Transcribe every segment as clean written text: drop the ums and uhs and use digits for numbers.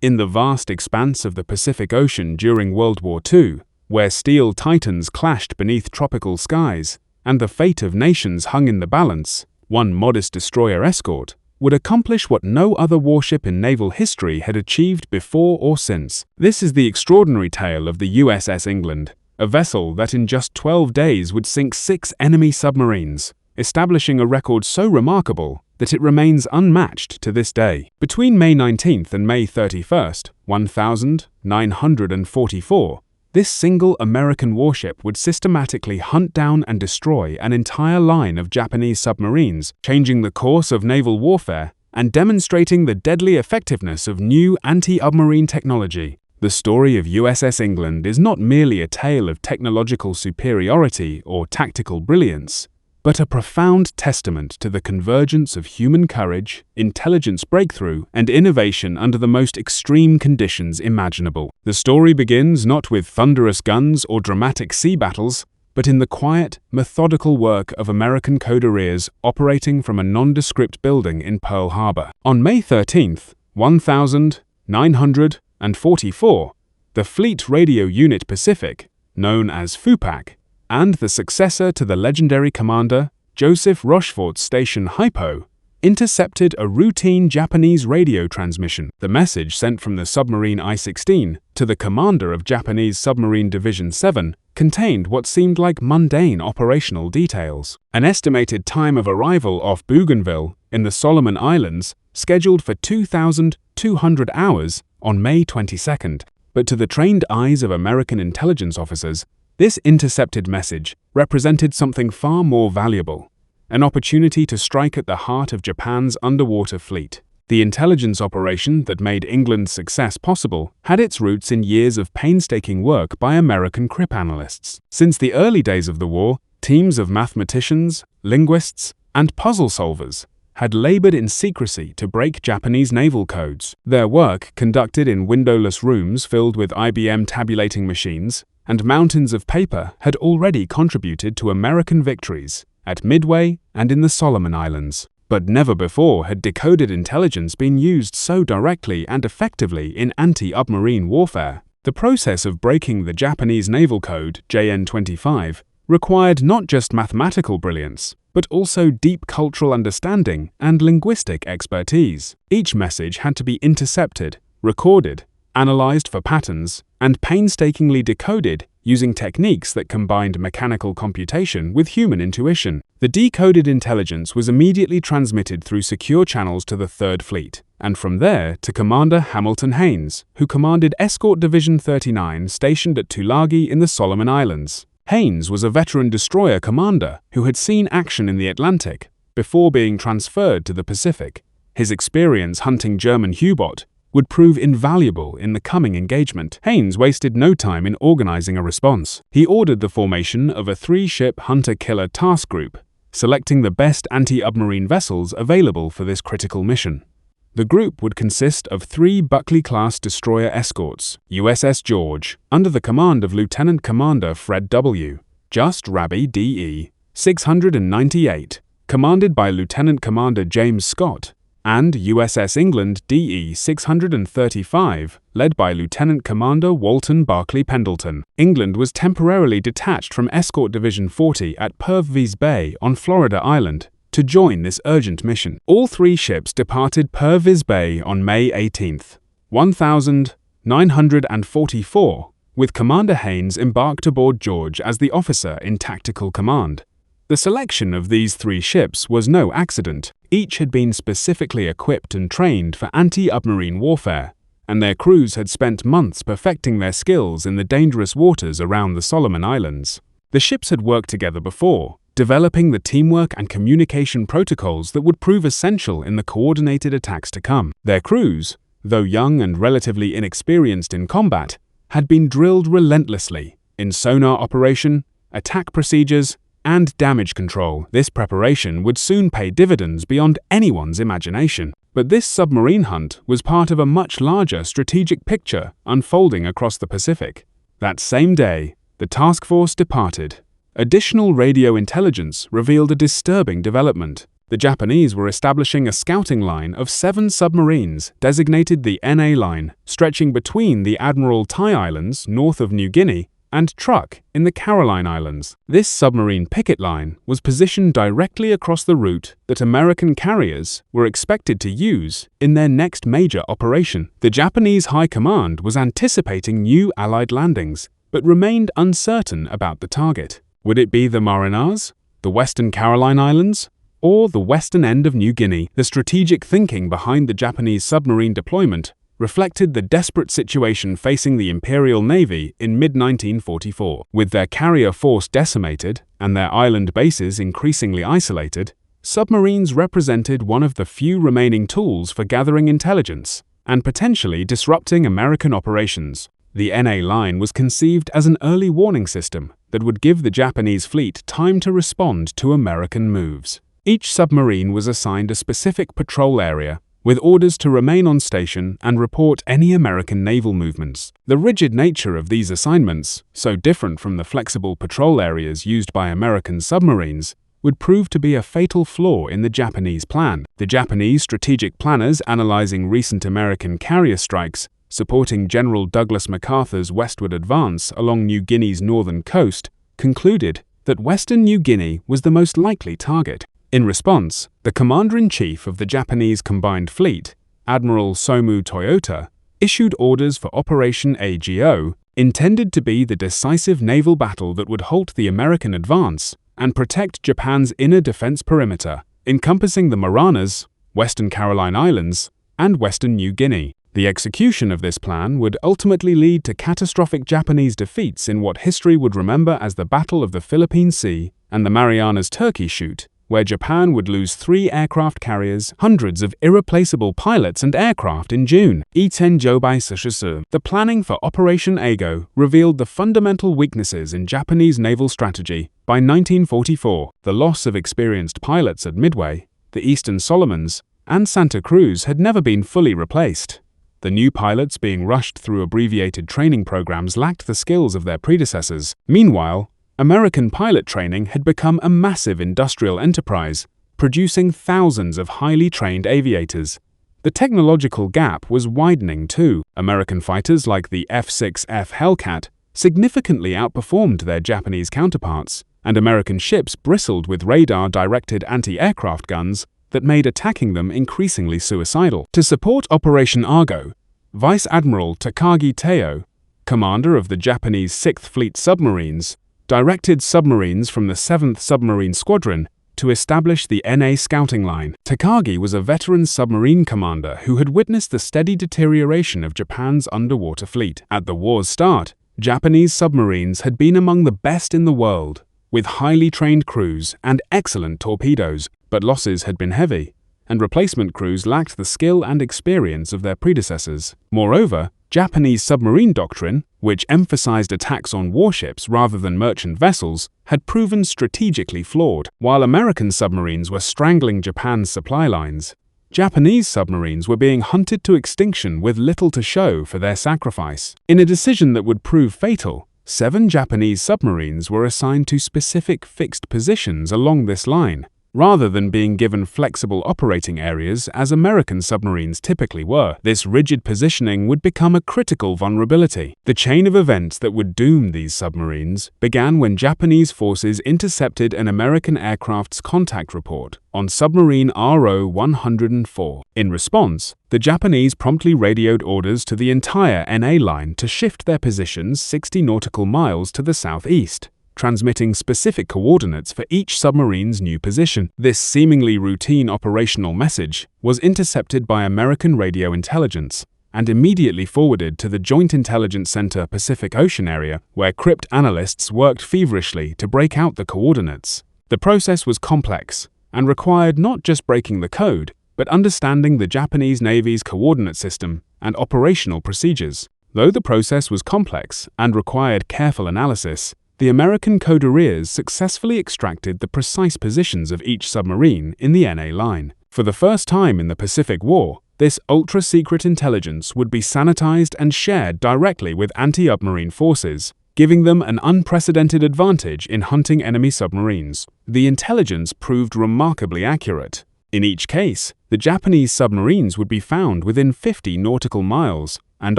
In the vast expanse of the Pacific Ocean during World War II, where steel titans clashed beneath tropical skies, and the fate of nations hung in the balance, one modest destroyer escort would accomplish what no other warship in naval history had achieved before or since. This is the extraordinary tale of the USS England, a vessel that in just 12 days would sink 6 enemy submarines, establishing a record so remarkable that it remains unmatched to this day. Between May 19th and May 31st, 1944, this single American warship would systematically hunt down and destroy an entire line of Japanese submarines, changing the course of naval warfare and demonstrating the deadly effectiveness of new anti-submarine technology. The story of USS England is not merely a tale of technological superiority or tactical brilliance, but a profound testament to the convergence of human courage, intelligence breakthrough, and innovation under the most extreme conditions imaginable. The story begins not with thunderous guns or dramatic sea battles, but in the quiet, methodical work of American coderiers operating from a nondescript building in Pearl Harbor. On May 13th, 1944, the Fleet Radio Unit Pacific, known as FUPAC, and the successor to the legendary commander, Joseph Rochefort's station Hypo, intercepted a routine Japanese radio transmission. The message sent from the submarine I-16 to the commander of Japanese Submarine Division 7 contained what seemed like mundane operational details. An estimated time of arrival off Bougainville in the Solomon Islands scheduled for 2,200 hours on May 22nd. But to the trained eyes of American intelligence officers, this intercepted message represented something far more valuable, an opportunity to strike at the heart of Japan's underwater fleet. The intelligence operation that made England's success possible had its roots in years of painstaking work by American cryptanalysts. Since the early days of the war, teams of mathematicians, linguists, and puzzle solvers had labored in secrecy to break Japanese naval codes. Their work, conducted in windowless rooms filled with IBM tabulating machines and mountains of paper, had already contributed to American victories at Midway and in the Solomon Islands. But never before had decoded intelligence been used so directly and effectively in anti-submarine warfare. The process of breaking the Japanese naval code, JN-25, required not just mathematical brilliance, but also deep cultural understanding and linguistic expertise. Each message had to be intercepted, recorded, analyzed for patterns, and painstakingly decoded using techniques that combined mechanical computation with human intuition. The decoded intelligence was immediately transmitted through secure channels to the 3rd Fleet, and from there to Commander Hamilton Haines, who commanded Escort Division 39 stationed at Tulagi in the Solomon Islands. Haines was a veteran destroyer commander who had seen action in the Atlantic before being transferred to the Pacific. His experience hunting German U-boat would prove invaluable in the coming engagement. Haines wasted no time in organizing a response. He ordered the formation of a 3-ship hunter-killer task group, selecting the best anti-submarine vessels available for this critical mission. The group would consist of 3 Buckley-class destroyer escorts, USS George, under the command of Lieutenant Commander Fred W. Just Raby DE 698, commanded by Lieutenant Commander James Scott, and USS England DE 635, led by Lieutenant Commander Walton Barclay Pendleton. England was temporarily detached from Escort Division 40 at Purvis Bay on Florida Island to join this urgent mission. All 3 ships departed Purvis Bay on May 18th, 1944, with Commander Haines embarked aboard George as the officer in tactical command. The selection of these 3 ships was no accident. Each had been specifically equipped and trained for anti-submarine warfare, and their crews had spent months perfecting their skills in the dangerous waters around the Solomon Islands. The ships had worked together before, developing the teamwork and communication protocols that would prove essential in the coordinated attacks to come. Their crews, though young and relatively inexperienced in combat, had been drilled relentlessly in sonar operation, attack procedures, and damage control. This preparation would soon pay dividends beyond anyone's imagination. But this submarine hunt was part of a much larger strategic picture unfolding across the Pacific. That same day, the task force departed. Additional radio intelligence revealed a disturbing development. the Japanese were establishing a scouting line of 7 submarines, designated the NA Line, stretching between the Admiral Tai Islands north of New Guinea and Truk in the Caroline Islands. This submarine picket line was positioned directly across the route that American carriers were expected to use in their next major operation. The Japanese High Command was anticipating new Allied landings, but remained uncertain about the target. Would it be the Marianas, the Western Caroline Islands, or the western end of New Guinea? The strategic thinking behind the Japanese submarine deployment reflected the desperate situation facing the Imperial Navy in mid-1944. With their carrier force decimated and their island bases increasingly isolated, submarines represented one of the few remaining tools for gathering intelligence and potentially disrupting American operations. The NA Line was conceived as an early warning system that would give the Japanese fleet time to respond to American moves. Each submarine was assigned a specific patrol area with orders to remain on station and report any American naval movements. The rigid nature of these assignments, so different from the flexible patrol areas used by American submarines, would prove to be a fatal flaw in the Japanese plan. The Japanese strategic planners analyzing recent American carrier strikes, supporting General Douglas MacArthur's westward advance along New Guinea's northern coast, concluded that Western New Guinea was the most likely target. In response, the commander-in-chief of the Japanese Combined Fleet, Admiral Somu Toyota, issued orders for Operation AGO, intended to be the decisive naval battle that would halt the American advance and protect Japan's inner defense perimeter, encompassing the Marianas, Western Caroline Islands, and Western New Guinea. The execution of this plan would ultimately lead to catastrophic Japanese defeats in what history would remember as the Battle of the Philippine Sea and the Marianas Turkey Shoot, where Japan would lose 3 aircraft carriers, hundreds of irreplaceable pilots and aircraft in June. The planning for Operation AGO revealed the fundamental weaknesses in Japanese naval strategy. By 1944, the loss of experienced pilots at Midway, the Eastern Solomons, and Santa Cruz had never been fully replaced. The new pilots being rushed through abbreviated training programs lacked the skills of their predecessors. Meanwhile, American pilot training had become a massive industrial enterprise, producing thousands of highly trained aviators. The technological gap was widening too. American fighters like the F-6F Hellcat significantly outperformed their Japanese counterparts, and American ships bristled with radar-directed anti-aircraft guns that made attacking them increasingly suicidal. To support Operation Argo, Vice Admiral Takagi Teo, commander of the Japanese 6th Fleet submarines, directed submarines from the 7th Submarine Squadron to establish the NA scouting line. Takagi was a veteran submarine commander who had witnessed the steady deterioration of Japan's underwater fleet. At the war's start, Japanese submarines had been among the best in the world, with highly trained crews and excellent torpedoes, but losses had been heavy, and replacement crews lacked the skill and experience of their predecessors. Moreover, Japanese submarine doctrine, which emphasized attacks on warships rather than merchant vessels, had proven strategically flawed. While American submarines were strangling Japan's supply lines, Japanese submarines were being hunted to extinction with little to show for their sacrifice. In a decision that would prove fatal, 7 Japanese submarines were assigned to specific fixed positions along this line, rather than being given flexible operating areas as American submarines typically were. This rigid positioning would become a critical vulnerability. The chain of events that would doom these submarines began when Japanese forces intercepted an American aircraft's contact report on submarine RO-104. In response, the Japanese promptly radioed orders to the entire NA line to shift their positions 60 nautical miles to the southeast, transmitting specific coordinates for each submarine's new position. This seemingly routine operational message was intercepted by American radio intelligence and immediately forwarded to the Joint Intelligence Center Pacific Ocean area, where crypt analysts worked feverishly to break out the coordinates. The process was complex and required not just breaking the code, but understanding the Japanese Navy's coordinate system and operational procedures. Though the process was complex and required careful analysis, the American coderiers successfully extracted the precise positions of each submarine in the NA line. For the first time in the Pacific War, this ultra-secret intelligence would be sanitized and shared directly with anti-submarine forces, giving them an unprecedented advantage in hunting enemy submarines. The intelligence proved remarkably accurate. In each case, the Japanese submarines would be found within 50 nautical miles, and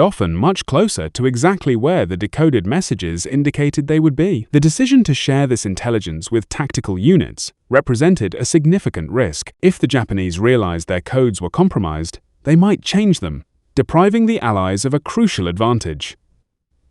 often much closer to exactly where the decoded messages indicated they would be. The decision to share this intelligence with tactical units represented a significant risk. If the Japanese realized their codes were compromised, they might change them, depriving the Allies of a crucial advantage.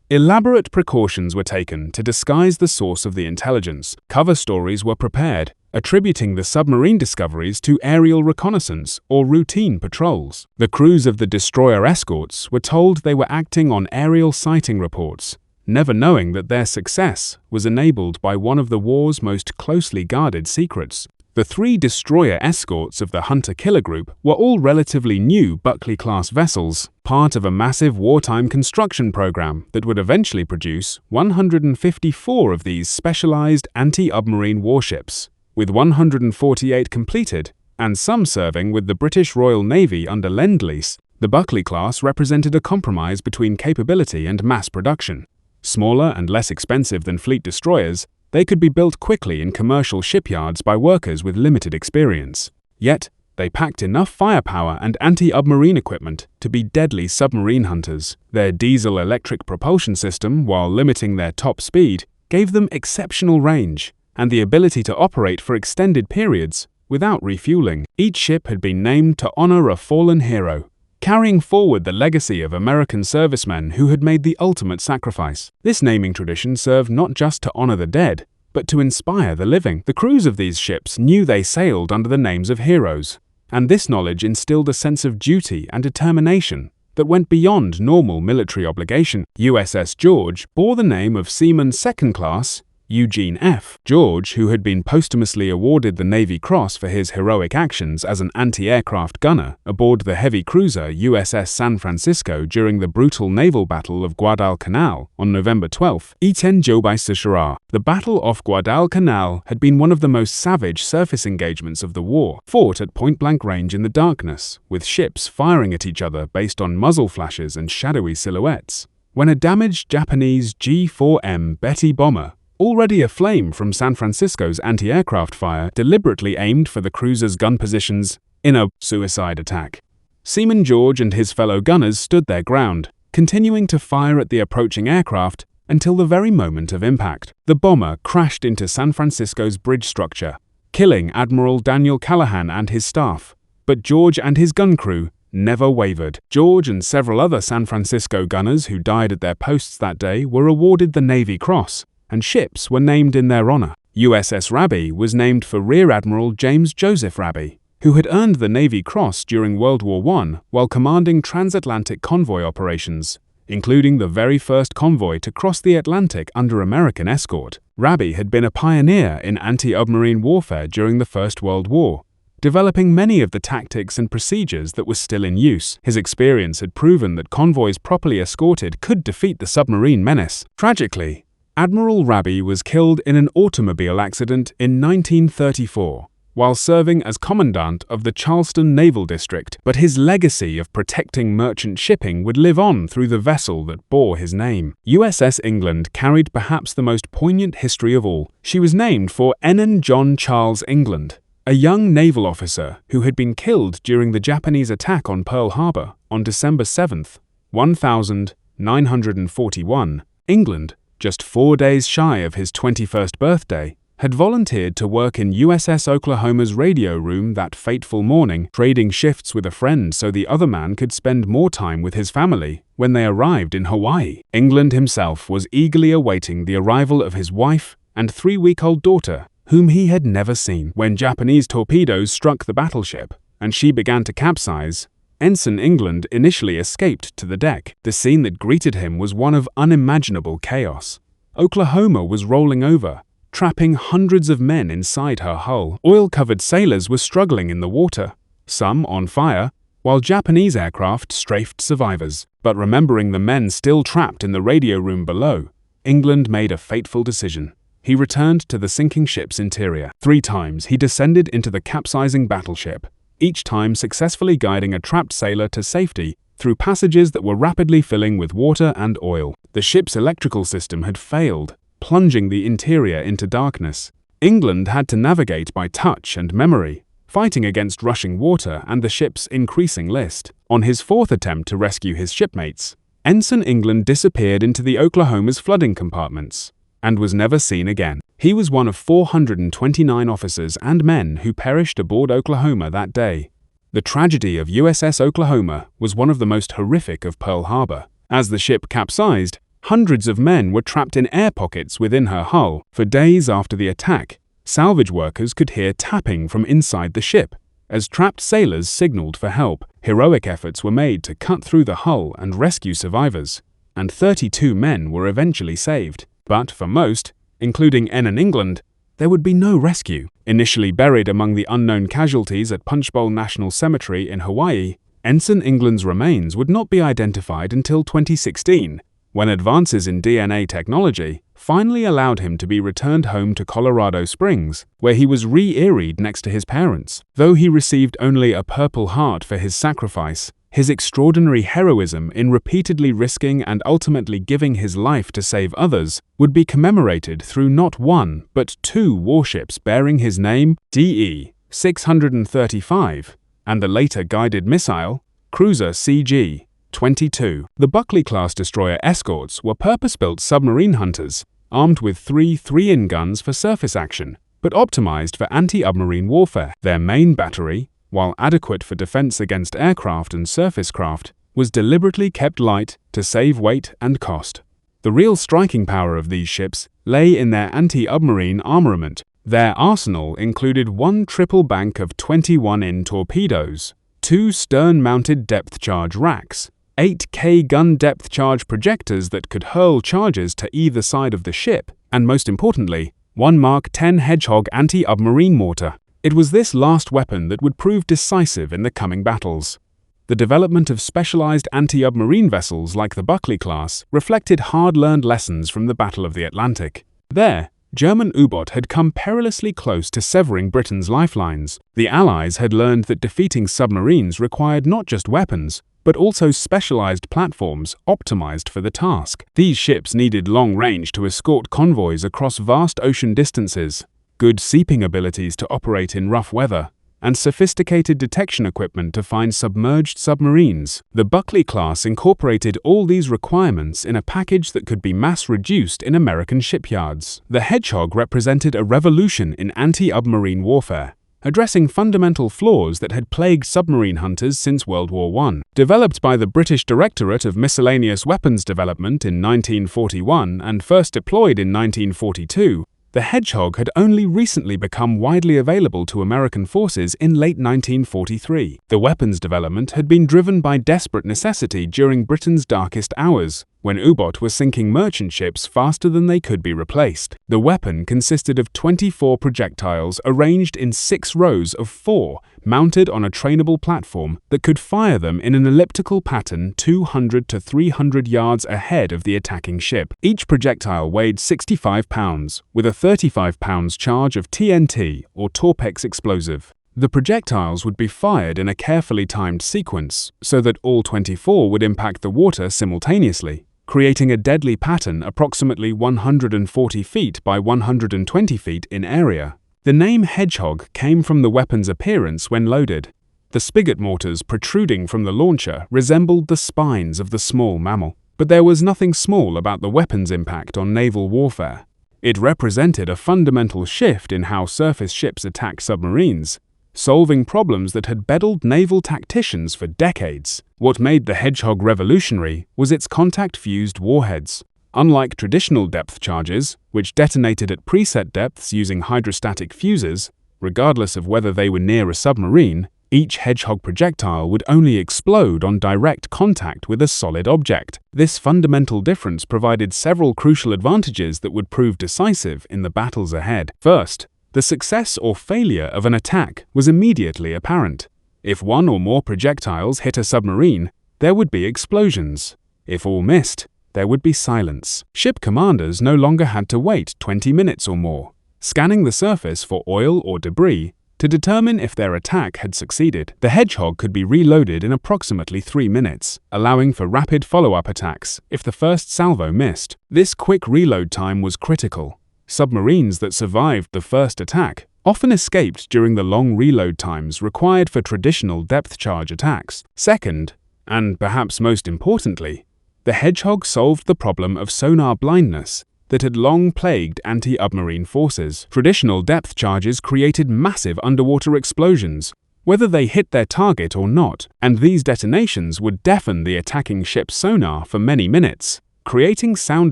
Elaborate precautions were taken to disguise the source of the intelligence. Cover stories were prepared, attributing the submarine discoveries to aerial reconnaissance or routine patrols. The crews of the destroyer escorts were told they were acting on aerial sighting reports, never knowing that their success was enabled by one of the war's most closely guarded secrets. The 3 destroyer escorts of the Hunter-Killer Group were all relatively new Buckley-class vessels, part of a massive wartime construction program that would eventually produce 154 of these specialized anti-submarine warships, with 148 completed, and some serving with the British Royal Navy under Lend-Lease. The Buckley class represented a compromise between capability and mass production. Smaller and less expensive than fleet destroyers, they could be built quickly in commercial shipyards by workers with limited experience. Yet, they packed enough firepower and anti-submarine equipment to be deadly submarine hunters. Their diesel-electric propulsion system, while limiting their top speed, gave them exceptional range and the ability to operate for extended periods without refueling. Each ship had been named to honor a fallen hero, carrying forward the legacy of American servicemen who had made the ultimate sacrifice. This naming tradition served not just to honor the dead, but to inspire the living. The crews of these ships knew they sailed under the names of heroes, and this knowledge instilled a sense of duty and determination that went beyond normal military obligation. USS George bore the name of Seaman Second Class Eugene F. George, who had been posthumously awarded the Navy Cross for his heroic actions as an anti-aircraft gunner aboard the heavy cruiser USS San Francisco during the brutal naval battle of Guadalcanal on November 12, 1896. The Battle off Guadalcanal had been one of the most savage surface engagements of the war, fought at point-blank range in the darkness, with ships firing at each other based on muzzle flashes and shadowy silhouettes. When a damaged Japanese G-4M Betty bomber, already aflame from San Francisco's anti-aircraft fire, deliberately aimed for the cruiser's gun positions in a suicide attack. Seaman George and his fellow gunners stood their ground, continuing to fire at the approaching aircraft until the very moment of impact. The bomber crashed into San Francisco's bridge structure, killing Admiral Daniel Callahan and his staff, but George and his gun crew never wavered. George and several other San Francisco gunners who died at their posts that day were awarded the Navy Cross, and ships were named in their honor. USS Raby was named for Rear Admiral James Joseph Raby, who had earned the Navy Cross during World War I while commanding transatlantic convoy operations, including the very first convoy to cross the Atlantic under American escort. Raby had been a pioneer in anti-submarine warfare during the First World War, developing many of the tactics and procedures that were still in use. His experience had proven that convoys properly escorted could defeat the submarine menace. Tragically, Admiral Raby was killed in an automobile accident in 1934 while serving as commandant of the Charleston Naval District, but his legacy of protecting merchant shipping would live on through the vessel that bore his name. USS England carried perhaps the most poignant history of all. She was named for Enon John Charles England, a young naval officer who had been killed during the Japanese attack on Pearl Harbor on December 7, 1941. England, just 4 days shy of his 21st birthday, had volunteered to work in USS Oklahoma's radio room that fateful morning, trading shifts with a friend so the other man could spend more time with his family when they arrived in Hawaii. England himself was eagerly awaiting the arrival of his wife and 3-week-old daughter, whom he had never seen. When Japanese torpedoes struck the battleship and she began to capsize, Ensign England initially escaped to the deck. The scene that greeted him was one of unimaginable chaos. Oklahoma was rolling over, trapping hundreds of men inside her hull. Oil-covered sailors were struggling in the water, some on fire, while Japanese aircraft strafed survivors. But remembering the men still trapped in the radio room below, England made a fateful decision. He returned to the sinking ship's interior. 3 times he descended into the capsizing battleship, each time successfully guiding a trapped sailor to safety through passages that were rapidly filling with water and oil. The ship's electrical system had failed, plunging the interior into darkness. England had to navigate by touch and memory, fighting against rushing water and the ship's increasing list. On his fourth attempt to rescue his shipmates, Ensign England disappeared into the Oklahoma's flooding compartments and was never seen again. He was one of 429 officers and men who perished aboard Oklahoma that day. The tragedy of USS Oklahoma was one of the most horrific of Pearl Harbor. As the ship capsized, hundreds of men were trapped in air pockets within her hull. For days after the attack, salvage workers could hear tapping from inside the ship as trapped sailors signaled for help. Heroic efforts were made to cut through the hull and rescue survivors, and 32 men were eventually saved. But for most, including Ensign England, there would be no rescue. Initially buried among the unknown casualties at Punchbowl National Cemetery in Hawaii, Ensign England's remains would not be identified until 2016, when advances in DNA technology finally allowed him to be returned home to Colorado Springs, where he was re-aeried next to his parents. Though he received only a Purple Heart for his sacrifice, his extraordinary heroism in repeatedly risking and ultimately giving his life to save others would be commemorated through not one but two warships bearing his name, DE-635, and the later guided missile, cruiser CG-22. The Buckley-class destroyer escorts were purpose-built submarine hunters, armed with 3 3-in guns for surface action, but optimized for anti-submarine warfare. Their main battery, while adequate for defense against aircraft and surface craft, was deliberately kept light to save weight and cost. The real striking power of these ships lay in their anti-submarine armament. Their arsenal included 1 triple bank of 21-in torpedoes, 2 stern-mounted depth-charge racks, 8 K-gun depth-charge projectors that could hurl charges to either side of the ship, and most importantly, 1 Mark 10 Hedgehog anti-submarine mortar. It was this last weapon that would prove decisive in the coming battles. The development of specialized anti-submarine vessels like the Buckley class reflected hard-learned lessons from the Battle of the Atlantic. There, German U-boat had come perilously close to severing Britain's lifelines. The Allies had learned that defeating submarines required not just weapons, but also specialized platforms optimized for the task. These ships needed long range to escort convoys across vast ocean distances, good seeping abilities to operate in rough weather, and sophisticated detection equipment to find submerged submarines. The Buckley class incorporated all these requirements in a package that could be mass-reduced in American shipyards. The Hedgehog represented a revolution in anti-submarine warfare, addressing fundamental flaws that had plagued submarine hunters since World War I. Developed by the British Directorate of Miscellaneous Weapons Development in 1941 and first deployed in 1942, the Hedgehog had only recently become widely available to American forces in late 1943. The weapons development had been driven by desperate necessity during Britain's darkest hours, when U-boat was sinking merchant ships faster than they could be replaced. The weapon consisted of 24 projectiles arranged in 6 rows of 4, mounted on a trainable platform that could fire them in an elliptical pattern 200 to 300 yards ahead of the attacking ship. Each projectile weighed 65 pounds, with a 35 pounds charge of TNT or Torpex explosive. The projectiles would be fired in a carefully timed sequence so that all 24 would impact the water simultaneously, creating a deadly pattern approximately 140 feet by 120 feet in area. The name Hedgehog came from the weapon's appearance when loaded. The spigot mortars protruding from the launcher resembled the spines of the small mammal. But there was nothing small about the weapon's impact on naval warfare. It represented a fundamental shift in how surface ships attack submarines, solving problems that had bedeviled naval tacticians for decades. What made the Hedgehog revolutionary was its contact-fused warheads. Unlike traditional depth charges, which detonated at preset depths using hydrostatic fuses, regardless of whether they were near a submarine, each Hedgehog projectile would only explode on direct contact with a solid object. This fundamental difference provided several crucial advantages that would prove decisive in the battles ahead. First, the success or failure of an attack was immediately apparent. If one or more projectiles hit a submarine, there would be explosions. If all missed, there would be silence. Ship commanders no longer had to wait 20 minutes or more, scanning the surface for oil or debris, To determine if their attack had succeeded, the Hedgehog could be reloaded in approximately 3 minutes, allowing for rapid follow-up attacks if the first salvo missed. This quick reload time was critical. Submarines that survived the first attack often escaped during the long reload times required for traditional depth charge attacks. Second, and perhaps most importantly, the Hedgehog solved the problem of sonar blindness that had long plagued anti-submarine forces. Traditional depth charges created massive underwater explosions, whether they hit their target or not, and these detonations would deafen the attacking ship's sonar for many minutes, creating sound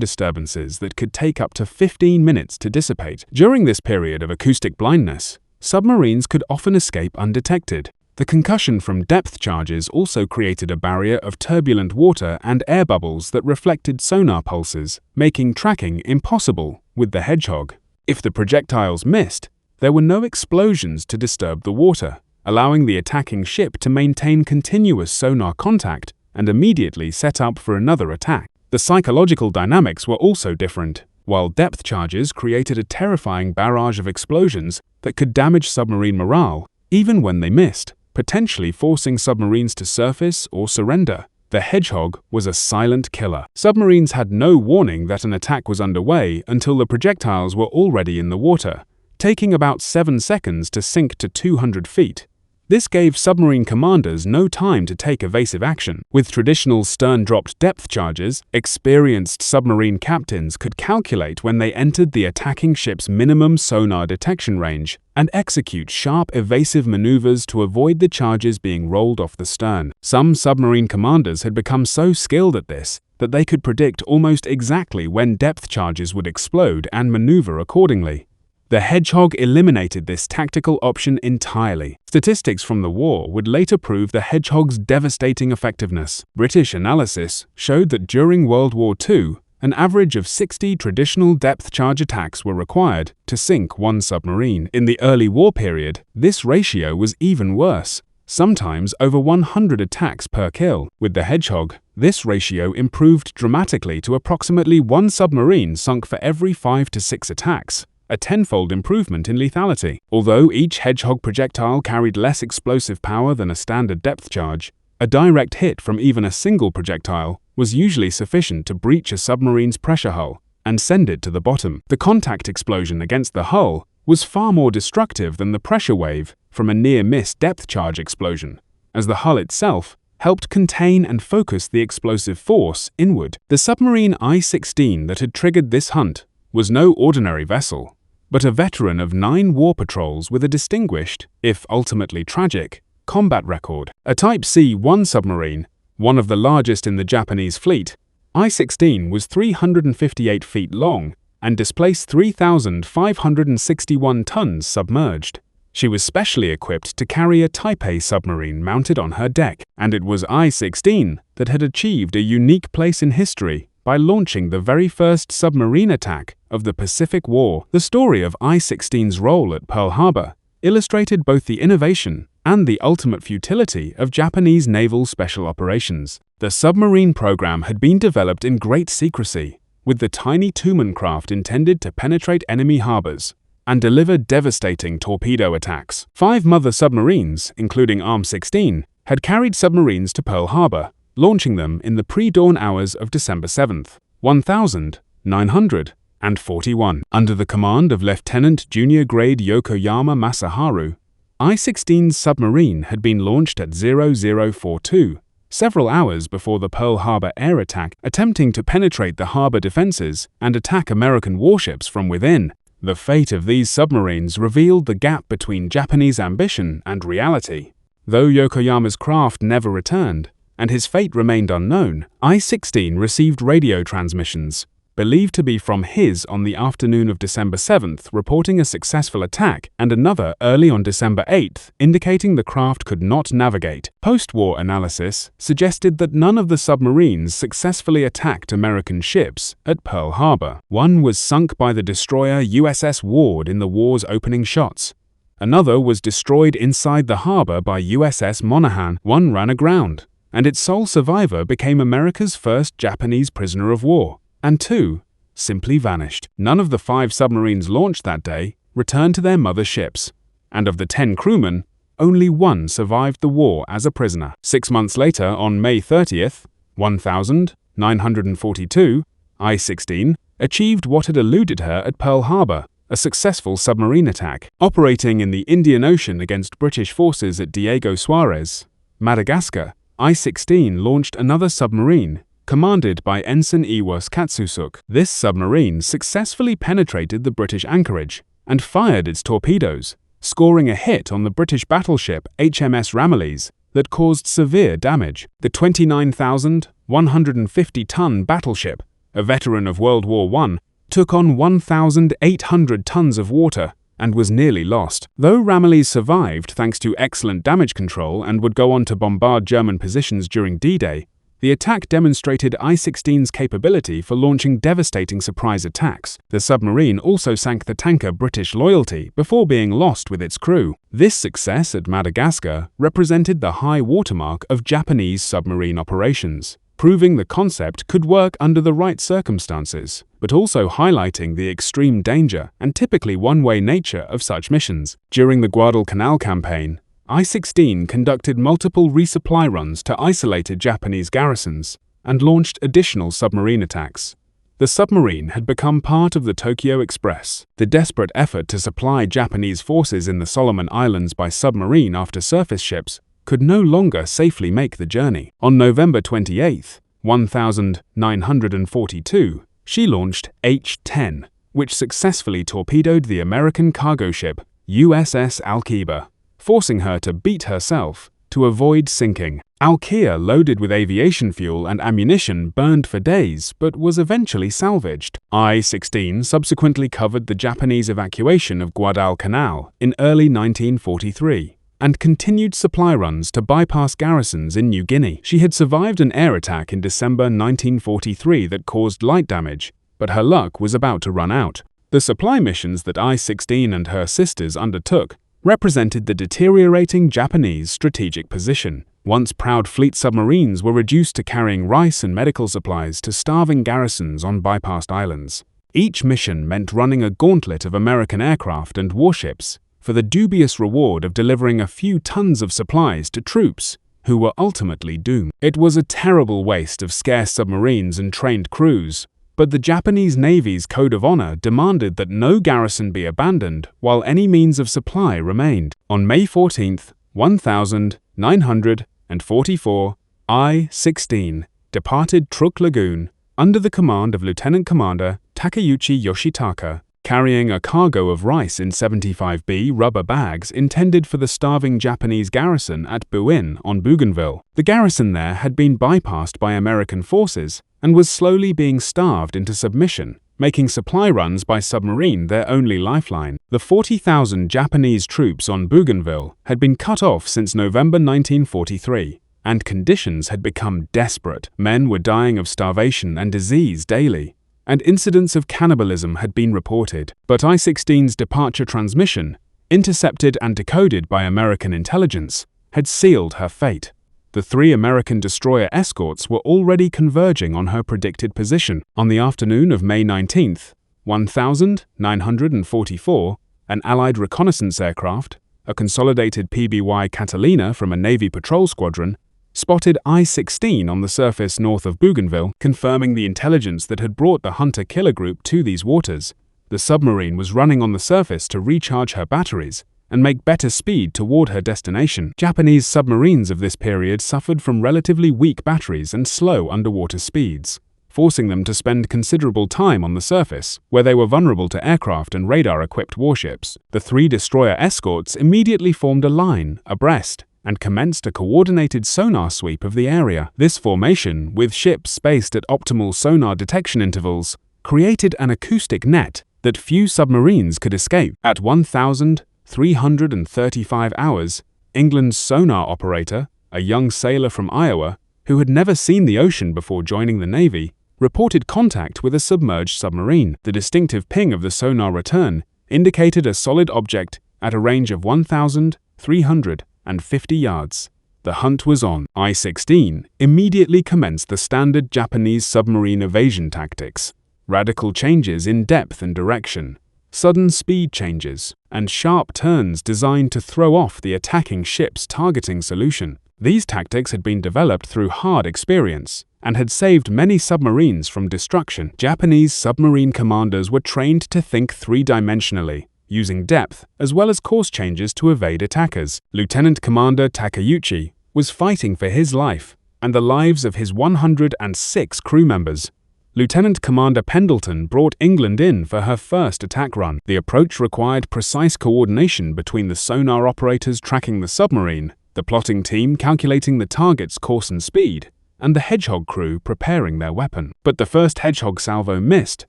disturbances that could take up to 15 minutes to dissipate. During this period of acoustic blindness, submarines could often escape undetected. The concussion from depth charges also created a barrier of turbulent water and air bubbles that reflected sonar pulses, making tracking impossible with the Hedgehog. If the projectiles missed, there were no explosions to disturb the water, allowing the attacking ship to maintain continuous sonar contact and immediately set up for another attack. The psychological dynamics were also different. While depth charges created a terrifying barrage of explosions that could damage submarine morale, even when they missed, potentially forcing submarines to surface or surrender, the Hedgehog was a silent killer. Submarines had no warning that an attack was underway until the projectiles were already in the water, taking about 7 seconds to sink to 200 feet. This gave submarine commanders no time to take evasive action. With traditional stern-dropped depth charges, experienced submarine captains could calculate when they entered the attacking ship's minimum sonar detection range and execute sharp evasive maneuvers to avoid the charges being rolled off the stern. Some submarine commanders had become so skilled at this that they could predict almost exactly when depth charges would explode and maneuver accordingly. The Hedgehog eliminated this tactical option entirely. Statistics from the war would later prove the Hedgehog's devastating effectiveness. British analysis showed that during World War II, an average of 60 traditional depth charge attacks were required to sink one submarine. In the early war period, this ratio was even worse, sometimes over 100 attacks per kill. With the Hedgehog, this ratio improved dramatically to approximately 1 submarine sunk for every 5 to 6 attacks, a tenfold improvement in lethality. Although each Hedgehog projectile carried less explosive power than a standard depth charge, a direct hit from even a single projectile was usually sufficient to breach a submarine's pressure hull and send it to the bottom. The contact explosion against the hull was far more destructive than the pressure wave from a near-miss depth charge explosion, as the hull itself helped contain and focus the explosive force inward. The submarine I-16 that had triggered this hunt was no ordinary vessel, but a veteran of 9 war patrols with a distinguished, if ultimately tragic, combat record. A Type C-1 submarine, one of the largest in the Japanese fleet, I-16 was 358 feet long and displaced 3,561 tons submerged. She was specially equipped to carry a Type A submarine mounted on her deck, and it was I-16 that had achieved a unique place in history by launching the very first submarine attack of the Pacific War. The story of I-16's role at Pearl Harbor illustrated both the innovation and the ultimate futility of Japanese naval special operations. The submarine program had been developed in great secrecy, with the tiny two-man craft intended to penetrate enemy harbors and deliver devastating torpedo attacks. 5 mother submarines, including ARM-16, had carried submarines to Pearl Harbor, launching them in the pre-dawn hours of December 7, 1941. Under the command of Lieutenant Junior Grade Yokoyama Masaharu, I-16's submarine had been launched at 0042, several hours before the Pearl Harbor air attack, attempting to penetrate the harbor defenses and attack American warships from within. The fate of these submarines revealed the gap between Japanese ambition and reality. Though Yokoyama's craft never returned, and his fate remained unknown, I-16 received radio transmissions, believed to be from his on the afternoon of December 7th, reporting a successful attack, and another early on December 8th, indicating the craft could not navigate. Post-war analysis suggested that none of the submarines successfully attacked American ships at Pearl Harbor. One was sunk by the destroyer USS Ward in the war's opening shots. Another was destroyed inside the harbor by USS Monaghan. One ran aground, and its sole survivor became America's first Japanese prisoner of war, and 2 simply vanished. None of the 5 submarines launched that day returned to their mother ships, and of the 10 crewmen, only one survived the war as a prisoner. 6 months later, on May 30th, 1942, I-16 achieved what had eluded her at Pearl Harbor, a successful submarine attack. Operating in the Indian Ocean against British forces at Diego Suarez, Madagascar, I-16 launched another submarine, commanded by Ensign Ewas Katsusuk. This submarine successfully penetrated the British anchorage and fired its torpedoes, scoring a hit on the British battleship HMS Ramillies that caused severe damage. The 29,150-ton battleship, a veteran of World War I, took on 1,800 tons of water and was nearly lost. Though Ramillies survived thanks to excellent damage control and would go on to bombard German positions during D-Day, the attack demonstrated I-16's capability for launching devastating surprise attacks. The submarine also sank the tanker British Loyalty before being lost with its crew. This success at Madagascar represented the high watermark of Japanese submarine operations, proving the concept could work under the right circumstances, but also highlighting the extreme danger and typically one-way nature of such missions. During the Guadalcanal campaign, I-16 conducted multiple resupply runs to isolated Japanese garrisons and launched additional submarine attacks. The submarine had become part of the Tokyo Express. The desperate effort to supply Japanese forces in the Solomon Islands by submarine after surface ships could no longer safely make the journey. On November 28, 1942, she launched H-10, which successfully torpedoed the American cargo ship USS Alkiba, forcing her to beat herself to avoid sinking. Alkea, loaded with aviation fuel and ammunition, burned for days but was eventually salvaged. I-16 subsequently covered the Japanese evacuation of Guadalcanal in early 1943 and continued supply runs to bypass garrisons in New Guinea. She had survived an air attack in December 1943 that caused light damage, but her luck was about to run out. The supply missions that I-16 and her sisters undertook represented the deteriorating Japanese strategic position. Once proud fleet submarines were reduced to carrying rice and medical supplies to starving garrisons on bypassed islands. Each mission meant running a gauntlet of American aircraft and warships for the dubious reward of delivering a few tons of supplies to troops who were ultimately doomed. It was a terrible waste of scarce submarines and trained crews, but the Japanese Navy's code of honor demanded that no garrison be abandoned while any means of supply remained. On May 14, 1944, I-16 departed Truk Lagoon under the command of Lieutenant Commander Takeuchi Yoshitaka, carrying a cargo of rice in 75B rubber bags intended for the starving Japanese garrison at Buin on Bougainville. The garrison there had been bypassed by American forces and was slowly being starved into submission, making supply runs by submarine their only lifeline. The 40,000 Japanese troops on Bougainville had been cut off since November 1943, and conditions had become desperate. Men were dying of starvation and disease daily, and incidents of cannibalism had been reported. But I-16's departure transmission, intercepted and decoded by American intelligence, had sealed her fate. The 3 American destroyer escorts were already converging on her predicted position. On the afternoon of May 19, 1944, an Allied reconnaissance aircraft, a consolidated PBY Catalina from a Navy patrol squadron, spotted I-16 on the surface north of Bougainville, confirming the intelligence that had brought the hunter-killer group to these waters. The submarine was running on the surface to recharge her batteries and make better speed toward her destination. Japanese submarines of this period suffered from relatively weak batteries and slow underwater speeds, forcing them to spend considerable time on the surface, where they were vulnerable to aircraft and radar-equipped warships. The 3 destroyer escorts immediately formed a line abreast and commenced a coordinated sonar sweep of the area. This formation, with ships spaced at optimal sonar detection intervals, created an acoustic net that few submarines could escape. At 1,335 hours, England's sonar operator, a young sailor from Iowa who had never seen the ocean before joining the Navy, reported contact with a submerged submarine. The distinctive ping of the sonar return indicated a solid object at a range of 1,350 yards. The hunt was on. I-16 immediately commenced the standard Japanese submarine evasion tactics: radical changes in depth and direction, sudden speed changes, and sharp turns designed to throw off the attacking ship's targeting solution. These tactics had been developed through hard experience and had saved many submarines from destruction. Japanese submarine commanders were trained to think three-dimensionally, using depth as well as course changes to evade attackers. Lieutenant Commander Takeuchi was fighting for his life and the lives of his 106 crew members. Lieutenant Commander Pendleton brought England in for her first attack run. The approach required precise coordination between the sonar operators tracking the submarine, the plotting team calculating the target's course and speed, and the Hedgehog crew preparing their weapon. But the first Hedgehog salvo missed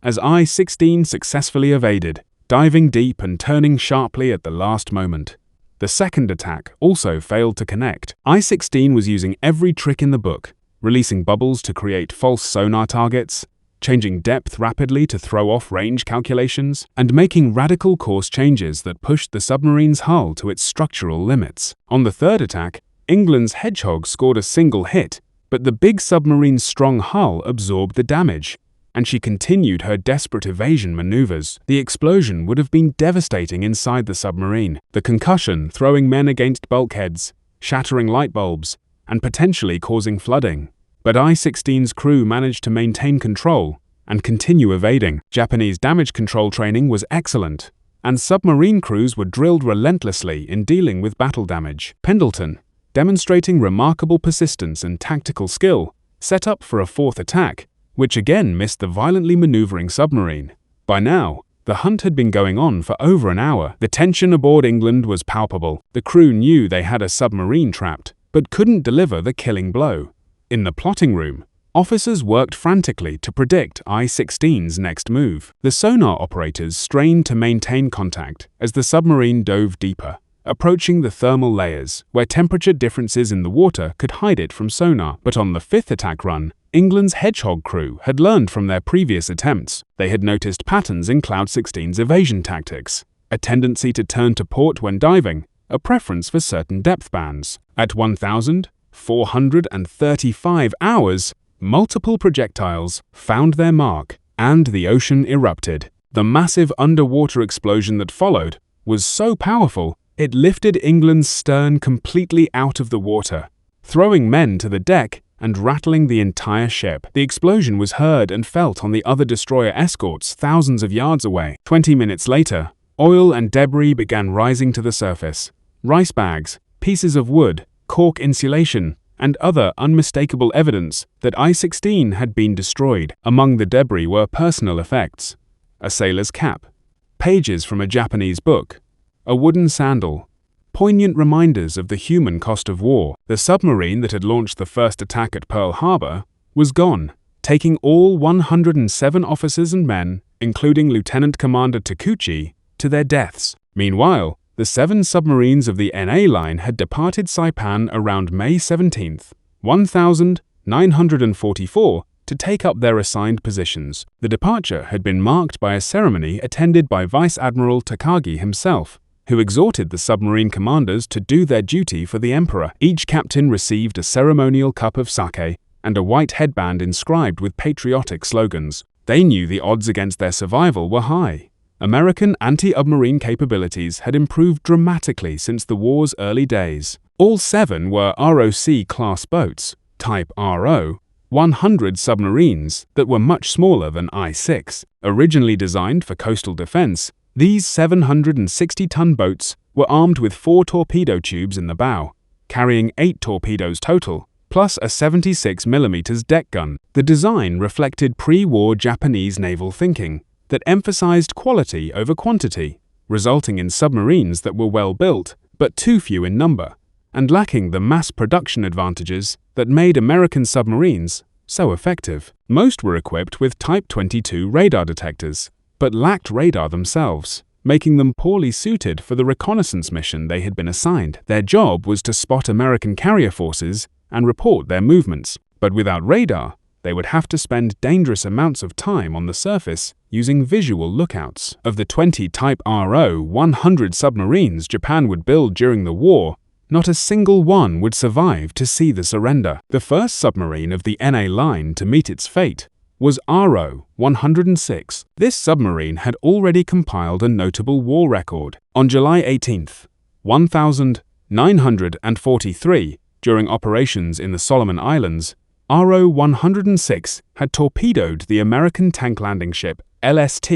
as I-16 successfully evaded, diving deep and turning sharply at the last moment. The second attack also failed to connect. I-16 was using every trick in the book, releasing bubbles to create false sonar targets, changing depth rapidly to throw off range calculations, and making radical course changes that pushed the submarine's hull to its structural limits. On the third attack, England's Hedgehog scored a single hit, but the big submarine's strong hull absorbed the damage, and she continued her desperate evasion maneuvers. The explosion would have been devastating inside the submarine, the concussion throwing men against bulkheads, shattering light bulbs, and potentially causing flooding. But I-16's crew managed to maintain control and continue evading. Japanese damage control training was excellent, and submarine crews were drilled relentlessly in dealing with battle damage. Pendleton, demonstrating remarkable persistence and tactical skill, set up for a fourth attack, which again missed the violently maneuvering submarine. By now, the hunt had been going on for over an hour. The tension aboard England was palpable. The crew knew they had a submarine trapped, but couldn't deliver the killing blow. In the plotting room, officers worked frantically to predict I-16's next move. The sonar operators strained to maintain contact as the submarine dove deeper, approaching the thermal layers, where temperature differences in the water could hide it from sonar. But on the fifth attack run, England's Hedgehog crew had learned from their previous attempts. They had noticed patterns in Cloud 16's evasion tactics, a tendency to turn to port when diving, a preference for certain depth bands. At 1,435 hours, multiple projectiles found their mark, and the ocean erupted. The massive underwater explosion that followed was so powerful, it lifted England's stern completely out of the water, throwing men to the deck and rattling the entire ship. The explosion was heard and felt on the other destroyer escorts thousands of yards away. 20 minutes later, oil and debris began rising to the surface. Rice bags, pieces of wood, cork insulation, and other unmistakable evidence that I-16 had been destroyed. Among the debris were personal effects, a sailor's cap, pages from a Japanese book, a wooden sandal, poignant reminders of the human cost of war. The submarine that had launched the first attack at Pearl Harbor was gone, taking all 107 officers and men, including Lieutenant Commander Takeuchi, to their deaths. Meanwhile, the 7 submarines of the NA line had departed Saipan around May 17, 1944, to take up their assigned positions. The departure had been marked by a ceremony attended by Vice Admiral Takagi himself, who exhorted the submarine commanders to do their duty for the Emperor. Each captain received a ceremonial cup of sake and a white headband inscribed with patriotic slogans. They knew the odds against their survival were high. American anti-submarine capabilities had improved dramatically since the war's early days. All 7 were ROC-class boats, Type RO, 100 submarines that were much smaller than I-6. Originally designed for coastal defense, these 760-ton boats were armed with 4 torpedo tubes in the bow, carrying 8 torpedoes total, plus a 76mm deck gun. The design reflected pre-war Japanese naval thinking that emphasized quality over quantity, resulting in submarines that were well built but too few in number, and lacking the mass production advantages that made American submarines so effective. Most were equipped with Type 22 radar detectors, but lacked radar themselves, making them poorly suited for the reconnaissance mission they had been assigned. Their job was to spot American carrier forces and report their movements, but without radar, they would have to spend dangerous amounts of time on the surface using visual lookouts. Of the 20 Type RO 100 submarines Japan would build during the war, not a single one would survive to see the surrender. The first submarine of the NA line to meet its fate was RO-106. This submarine had already compiled a notable war record. On July 18, 1943, during operations in the Solomon Islands, RO-106 had torpedoed the American tank landing ship LST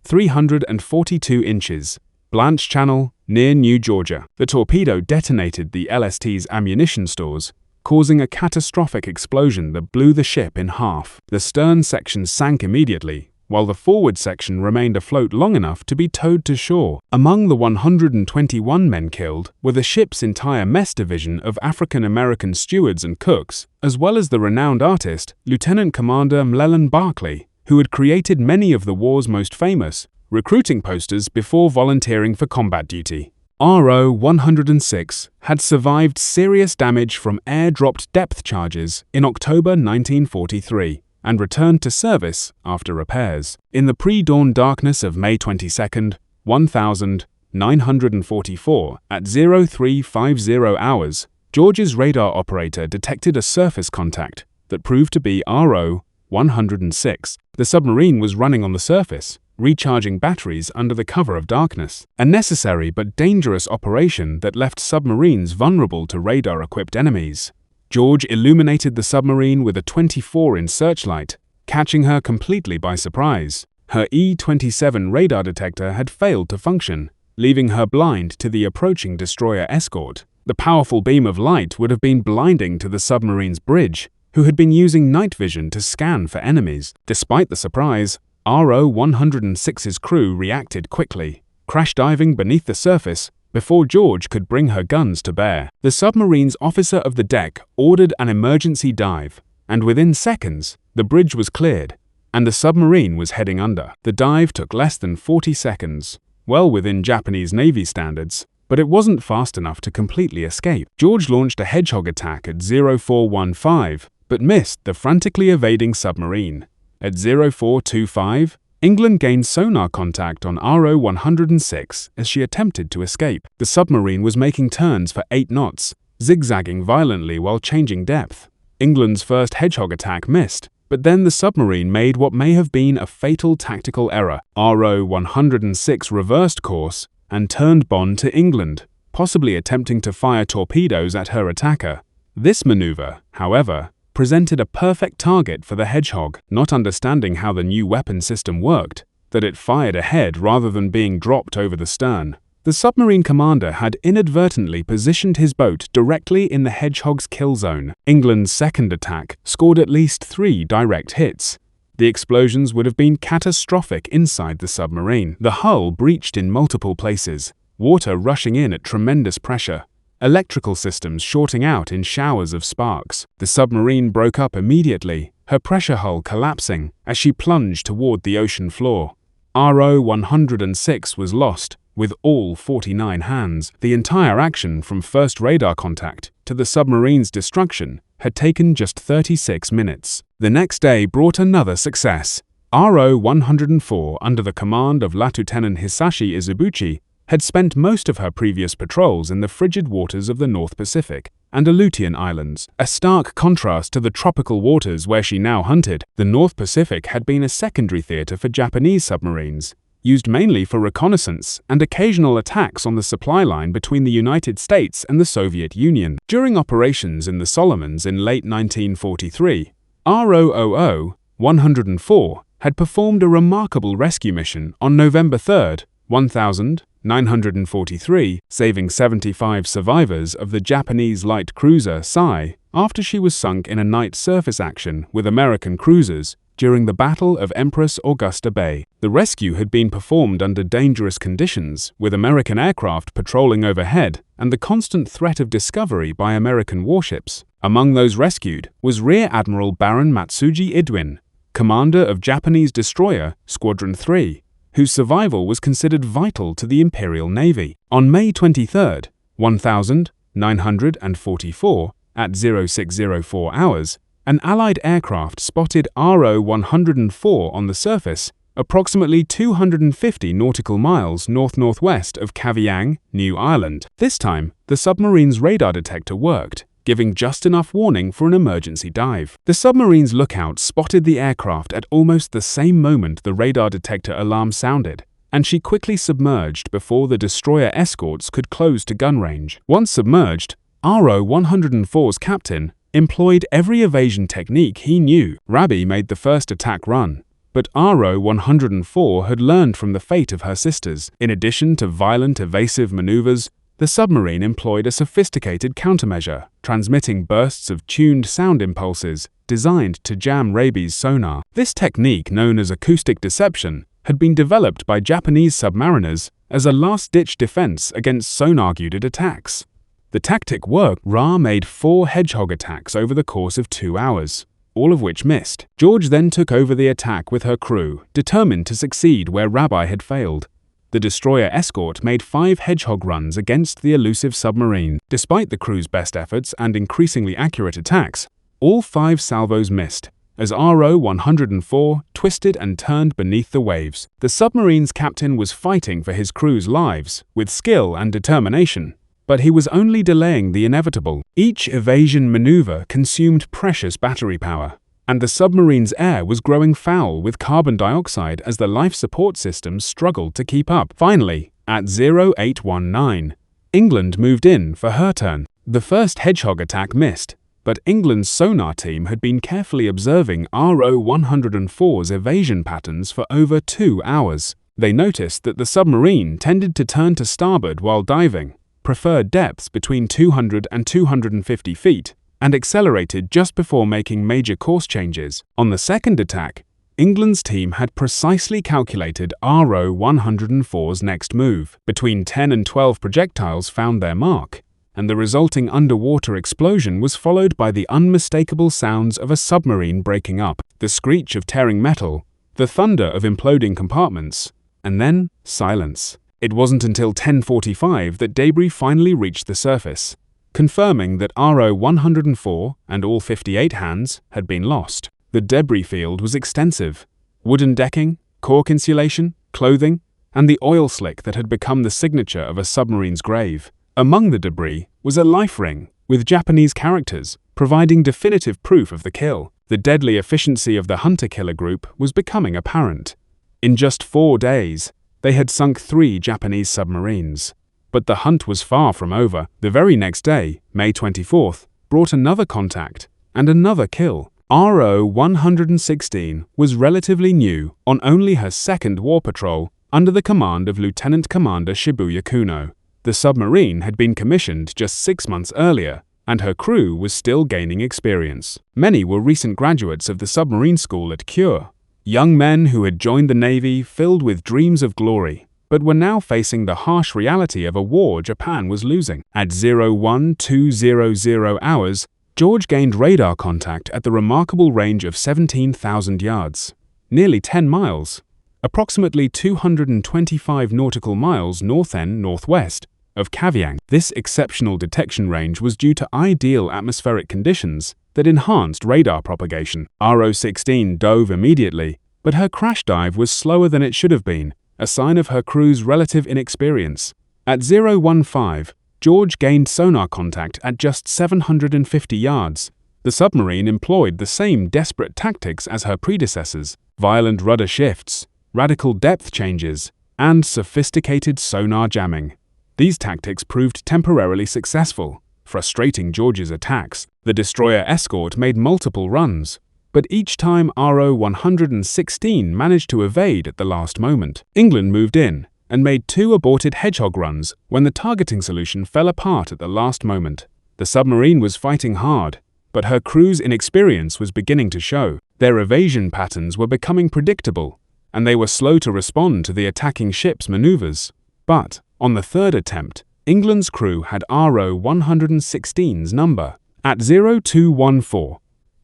342 inches, Blanche Channel, near New Georgia. The torpedo detonated the LST's ammunition stores, causing a catastrophic explosion that blew the ship in half. The stern section sank immediately, while the forward section remained afloat long enough to be towed to shore. Among the 121 men killed were the ship's entire mess division of African-American stewards and cooks, as well as the renowned artist, Lieutenant Commander Mlellan Barkley, who had created many of the war's most famous recruiting posters before volunteering for combat duty. RO-106 had survived serious damage from air-dropped depth charges in October 1943 and returned to service after repairs. In the pre-dawn darkness of May 22, 1944, at 0350 hours, Georgia's radar operator detected a surface contact that proved to be RO-106. The submarine was running on the surface, recharging batteries under the cover of darkness, a necessary but dangerous operation that left submarines vulnerable to radar-equipped enemies. George illuminated the submarine with a 24-inch searchlight, catching her completely by surprise. Her E-27 radar detector had failed to function, leaving her blind to the approaching destroyer escort. The powerful beam of light would have been blinding to the submarine's bridge, who had been using night vision to scan for enemies. Despite the surprise, RO-106's crew reacted quickly, crash diving beneath the surface before George could bring her guns to bear. The submarine's officer of the deck ordered an emergency dive, and within seconds, the bridge was cleared, and the submarine was heading under. The dive took less than 40 seconds, well within Japanese Navy standards, but it wasn't fast enough to completely escape. George launched a hedgehog attack at 0415, but missed the frantically evading submarine. At 0425, England gained sonar contact on RO-106 as she attempted to escape. The submarine was making turns for 8 knots, zigzagging violently while changing depth. England's first hedgehog attack missed, but then the submarine made what may have been a fatal tactical error. RO-106 reversed course and turned bond to England, possibly attempting to fire torpedoes at her attacker. This maneuver, however, presented a perfect target for the hedgehog, not understanding how the new weapon system worked, that it fired ahead rather than being dropped over the stern. The submarine commander had inadvertently positioned his boat directly in the hedgehog's kill zone. England's second attack scored at least 3 direct hits. The explosions would have been catastrophic inside the submarine. The hull breached in multiple places, water rushing in at tremendous pressure, electrical systems shorting out in showers of sparks. The submarine broke up immediately, her pressure hull collapsing as she plunged toward the ocean floor. RO-106 was lost, with all 49 hands. The entire action from first radar contact to the submarine's destruction had taken just 36 minutes. The next day brought another success. RO-104, under the command of Lieutenant Hisashi Izubuchi, had spent most of her previous patrols in the frigid waters of the North Pacific and Aleutian Islands. A stark contrast to the tropical waters where she now hunted, the North Pacific had been a secondary theater for Japanese submarines, used mainly for reconnaissance and occasional attacks on the supply line between the United States and the Soviet Union. During operations in the Solomons in late 1943, RO-104 had performed a remarkable rescue mission on November 3, 1943, saving 75 survivors of the Japanese light cruiser Sai after she was sunk in a night surface action with American cruisers during the Battle of Empress Augusta Bay. The rescue had been performed under dangerous conditions, with American aircraft patrolling overhead and the constant threat of discovery by American warships. Among those rescued was Rear Admiral Baron Matsuji Idwin, commander of Japanese destroyer Squadron 3, whose survival was considered vital to the Imperial Navy. On May 23, 1944, at 0604 hours, an Allied aircraft spotted RO-104 on the surface, approximately 250 nautical miles north-northwest of Kavieng, New Ireland. This time, the submarine's radar detector worked, giving just enough warning for an emergency dive. The submarine's lookout spotted the aircraft at almost the same moment the radar detector alarm sounded, and she quickly submerged before the destroyer escorts could close to gun range. Once submerged, RO-104's captain employed every evasion technique he knew. Rabi made the first attack run, but RO-104 had learned from the fate of her sisters. In addition to violent evasive maneuvers, the submarine employed a sophisticated countermeasure, transmitting bursts of tuned sound impulses designed to jam Rabi's sonar. This technique, known as acoustic deception, had been developed by Japanese submariners as a last-ditch defense against sonar-guided attacks. The tactic worked. Ra made 4 hedgehog attacks over the course of 2 hours, all of which missed. George then took over the attack with her crew, determined to succeed where Rabi had failed. The destroyer escort made 5 hedgehog runs against the elusive submarine. Despite the crew's best efforts and increasingly accurate attacks, all 5 salvos missed, as RO-104 twisted and turned beneath the waves. The submarine's captain was fighting for his crew's lives with skill and determination, but he was only delaying the inevitable. Each evasion maneuver consumed precious battery power, and the submarine's air was growing foul with carbon dioxide as the life support systems struggled to keep up. Finally, at 0819, England moved in for her turn. The first hedgehog attack missed, but England's sonar team had been carefully observing RO-104's evasion patterns for over 2 hours. They noticed that the submarine tended to turn to starboard while diving, preferred depths between 200 and 250 feet, and accelerated just before making major course changes. On the second attack, England's team had precisely calculated RO-104's next move. Between 10 and 12 projectiles found their mark, and the resulting underwater explosion was followed by the unmistakable sounds of a submarine breaking up, the screech of tearing metal, the thunder of imploding compartments, and then silence. It wasn't until 10:45 that debris finally reached the surface, confirming that RO-104 and all 58 hands had been lost. The debris field was extensive. Wooden decking, cork insulation, clothing, and the oil slick that had become the signature of a submarine's grave. Among the debris was a life ring with Japanese characters, providing definitive proof of the kill. The deadly efficiency of the hunter-killer group was becoming apparent. In just 4 days, they had sunk 3 Japanese submarines. But the hunt was far from over. The very next day, May 24th, brought another contact and another kill. RO-116 was relatively new, on only her second war patrol, under the command of Lieutenant Commander Shibuya Kuno. The submarine had been commissioned just 6 months earlier, and her crew was still gaining experience. Many were recent graduates of the submarine school at Kure, young men who had joined the Navy filled with dreams of glory, but were now facing the harsh reality of a war Japan was losing. At 01200 hours, George gained radar contact at the remarkable range of 17,000 yards, nearly 10 miles, approximately 225 nautical miles north-northwest of Kavieng. This exceptional detection range was due to ideal atmospheric conditions that enhanced radar propagation. RO-16 dove immediately, but her crash dive was slower than it should have been, a sign of her crew's relative inexperience. At 015, George gained sonar contact at just 750 yards. The submarine employed the same desperate tactics as her predecessors: violent rudder shifts, radical depth changes, and sophisticated sonar jamming. These tactics proved temporarily successful, frustrating George's attacks. The destroyer escort made multiple runs, but each time RO-116 managed to evade at the last moment. England moved in and made 2 aborted hedgehog runs when the targeting solution fell apart at the last moment. The submarine was fighting hard, but her crew's inexperience was beginning to show. Their evasion patterns were becoming predictable, and they were slow to respond to the attacking ship's maneuvers. But on the third attempt, England's crew had RO-116's number. At 0214,